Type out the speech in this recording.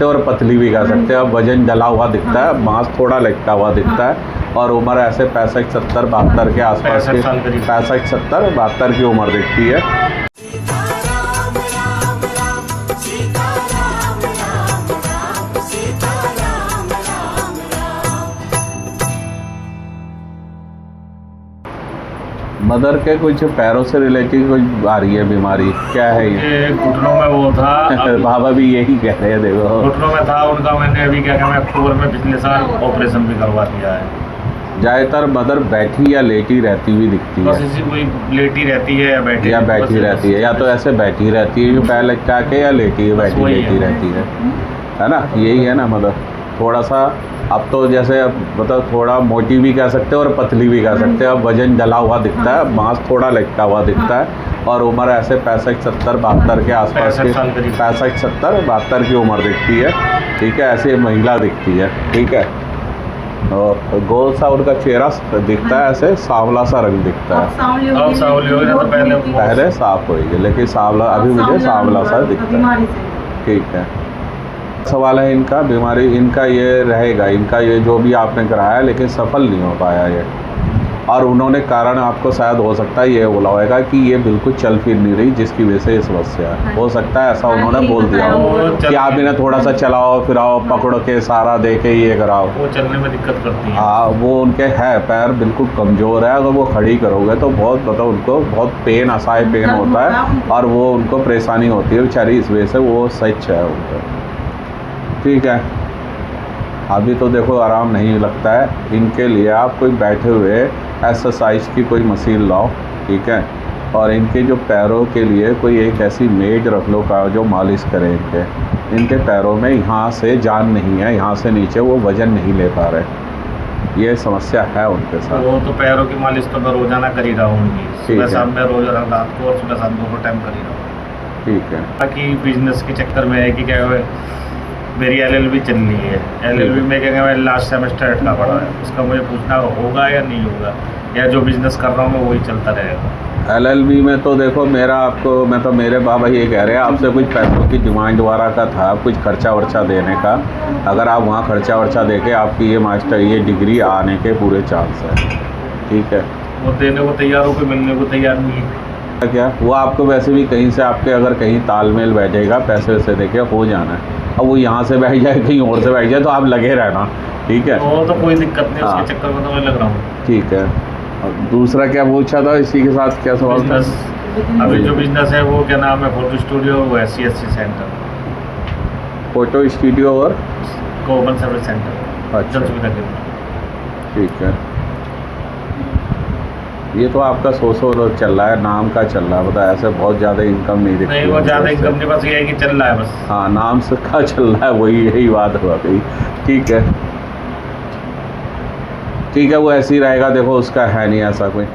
सकते हो और पतली भी कह सकते हो। अब वजन डला हुआ दिखता है, मांस थोड़ा लटका हुआ दिखता है और उम्र ऐसे 65, 70, 72 के आसपास की 65, 70, 72 की उम्र दिखती है। मदर के कुछ पैरों से रिलेटेड कुछ आ रही है बीमारी, क्या है ये? घुटनों में वो था बाबा भी यही कह रहे हैं, देखो घुटनों में था उनका। मैंने अभी क्या मैं अक्टूबर में पिछले साल ऑपरेशन भी करवा दिया है। ज़्यादातर मदर बैठी या लेटी रहती हुई दिखती बस है। इसी कोई लेटी रहती है या बैठी रहती है, या तो ऐसे बैठी रहती है पैर लटका के, या लेटी है बैठी लेटी रहती है ना, यही है ना मदर। थोड़ा सा अब तो जैसे मतलब थोड़ा मोटी भी कह सकते हो और पतली भी कह सकते हो। अब वजन डला हुआ दिखता है, मांस थोड़ा लटका हुआ दिखता है और उम्र ऐसे 65, 70, 72 के आसपास की 65, 70, 72 की उम्र दिखती है। ठीक है, ऐसे महिला दिखती है। ठीक है, और गोल सा उनका चेहरा दिखता है, ऐसे सांवला सा रंग दिखता है। अब सांवली हो गई ना, तो पहले साफ होगी, लेकिन सांवला अभी मुझे सांवला सा दिखता है। ठीक है, सवाल है इनका बीमारी, इनका ये रहेगा, इनका ये जो भी आपने कराया लेकिन सफल नहीं हो पाया ये। और उन्होंने कारण आपको शायद हो सकता है ये बोला होगा कि ये बिल्कुल चल फिर नहीं रही, जिसकी वजह से ये समस्या है। हो सकता है ऐसा उन्होंने बोल दिया हो कि आप इन्हें थोड़ा सा चलाओ फिराओ, पकड़ो के सारा देके ये कराओ। वो चलने में दिक्कत करती है। हाँ, वो उनके है पैर बिल्कुल कमज़ोर है। अगर वो खड़ी करोगे तो बहुत मतलब उनको बहुत पेन, असहाय पेन होता है और वो उनको परेशानी होती है बेचारी, इस वजह से वो सच है उनको। ठीक है, अभी तो देखो आराम नहीं लगता है। इनके लिए आप कोई बैठे हुए एक्सरसाइज की कोई मशीन लाओ। ठीक है, और इनके जो पैरों के लिए कोई एक ऐसी मेज रख लो का जो मालिश करे इनके पैरों में। यहाँ से जान नहीं है, यहाँ से नीचे वो वज़न नहीं ले पा रहे, ये समस्या है उनके साथ। वो तो पैरों की मालिश तो मैं रोजाना कर ही रहा हूँ उनकी, सुबह शाम में रोज रात को और सुबह शाम दोनों टाइम कर ही रहा हूँ। ठीक है, बाकी बिजनेस के चक्कर में है कि क्या है, मेरी LLB चल रही है। LLB में क्या मैं लास्ट सेमेस्टर अटका पड़ा है, उसका मुझे पूछना होगा या नहीं होगा, या जो बिज़नेस कर रहा हूँ मैं वही चलता रहेगा। LLB में तो देखो मेरा आपको, मैं तो मेरे बाबा ये कह रहे हैं आपसे कुछ पैसों की डिमांड वाला का था, कुछ खर्चा वर्चा देने का। अगर आप वहाँ खर्चा वर्चा देके आपकी ये मास्टर ये डिग्री आने के पूरे चांस है। ठीक है, वो देने को तैयार हो, कोई मिलने को तैयार नहीं है। क्या वो आपको वैसे भी कहीं से आपके अगर कहीं तालमेल बैठेगा पैसे वैसे देके हो जाना है। अब वो यहाँ से बैठ जाए कहीं और से बैठ जाए तो आप लगे रहना। ठीक है, वो तो कोई दिक्कत नहीं, हाँ। उसके चक्कर में तो मैं लग रहा हूँ। ठीक है, और दूसरा क्या पूछा था इसी के साथ, क्या सवाल था? अभी जो बिजनेस है वो क्या नाम है, फोटो स्टूडियो, वो है CSC सेंटर, फोटो स्टूडियो और कॉमन सर्विस सेंटर। अच्छा, जनसुविधा केंद्र। ठीक है, ये तो आपका 100 चल रहा है, नाम का चल रहा है, बता ऐसे बहुत ज़्यादा इनकम नहीं दिखती। नहीं, वो ज़्यादा इनकम नहीं, बस ये है कि चल रहा है बस। हाँ, नाम से का चल रहा है, वही यही बात हुआ गई। ठीक है, ठीक है, वो ऐसे ही रहेगा, देखो उसका है नहीं ऐसा कोई।